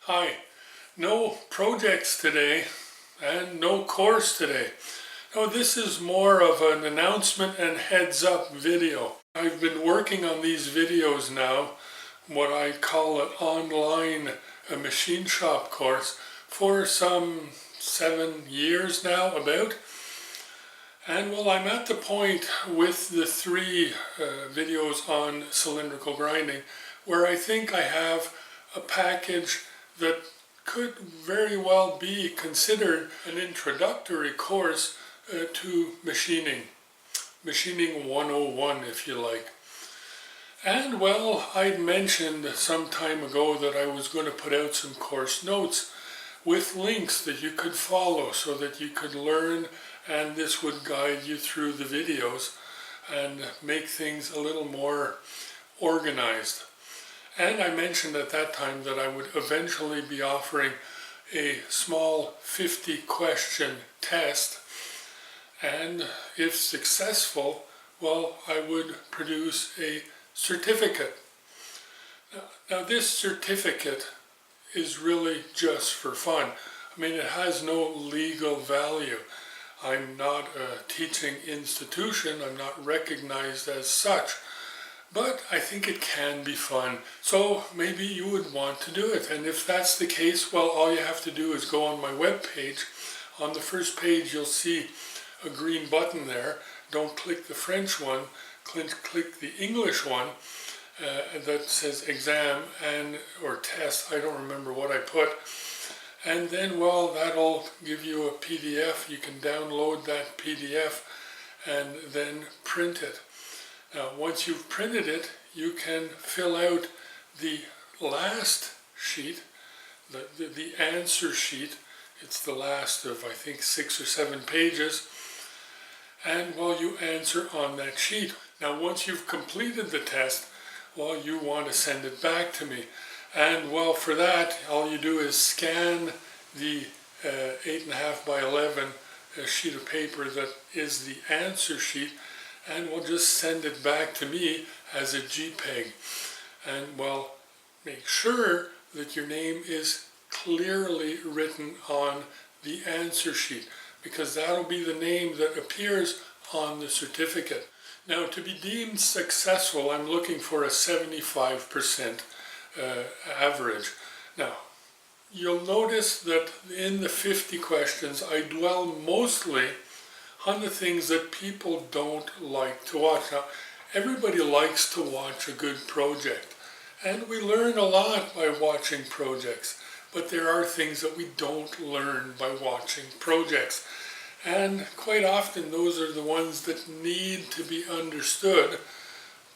Hi, no projects today and no course today. No, this is more of an announcement and heads up video. I've been working on these videos now, what I call an online machine shop course, for some 7 years now about. And well, I'm at the point with the three videos on cylindrical grinding where I think I have a package that could very well be considered an introductory course to machining. Machining 101, if you like. And well, I'd mentioned some time ago that I was going to put out some course notes with links that you could follow so that you could learn, and this would guide you through the videos and make things a little more organized. And I mentioned at that time that I would eventually be offering a small 50-question test, and if successful, well, I would produce a certificate. Now this certificate is really just for fun. I mean, it has no legal value. I'm not a teaching institution, I'm not recognized as such. But I think it can be fun, so maybe you would want to do it. And if that's the case, well, all you have to do is go on my web page. On the first page you'll see a green button there. Don't click the French one, click the English one that says exam or test. I don't remember what I put. And then, well, that'll give you a PDF. You can download that PDF and then print it. Now, once you've printed it, you can fill out the last sheet, the answer sheet. It's the last of, I think, 6 or 7 pages. And, well, you answer on that sheet. Now, once you've completed the test, well, you want to send it back to me. And, well, for that, all you do is scan the 8.5 by 11 sheet of paper that is the answer sheet, and we'll just send it back to me as a JPEG. And well, make sure that your name is clearly written on the answer sheet, because that'll be the name that appears on the certificate. Now, to be deemed successful, I'm looking for a 75% average. Now, you'll notice that in the 50 questions, I dwell mostly on the things that people don't like to watch. Now, everybody likes to watch a good project, and we learn a lot by watching projects, but there are things that we don't learn by watching projects, and quite often those are the ones that need to be understood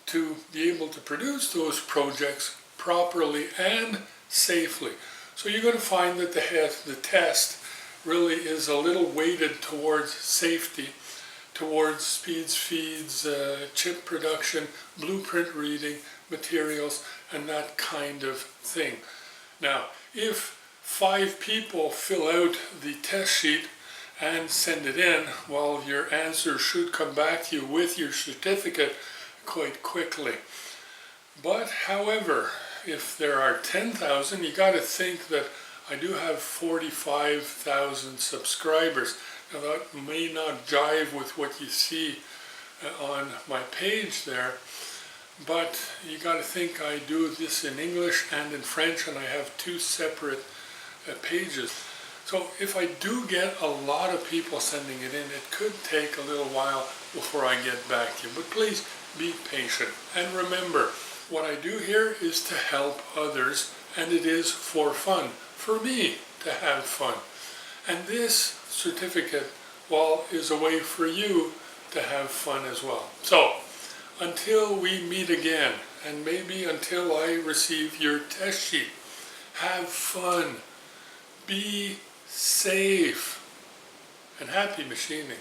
to be able to produce those projects properly and safely. So you're going to find that the test really is a little weighted towards safety, towards speeds, feeds, chip production, blueprint reading, materials, and that kind of thing. Now, if 5 people fill out the test sheet and send it in, well, your answer should come back to you with your certificate quite quickly. But, however, if there are 10,000, you got to think that I do have 45,000 subscribers. Now that may not jive with what you see on my page there, but you got to think I do this in English and in French, and I have 2 separate pages. So if I do get a lot of people sending it in, it could take a little while before I get back to you. But please be patient. And remember, what I do here is to help others, and it is for fun. For me to have fun. And this certificate, well, is a way for you to have fun as well. So, until we meet again, and maybe until I receive your test sheet, have fun, be safe, and happy machining.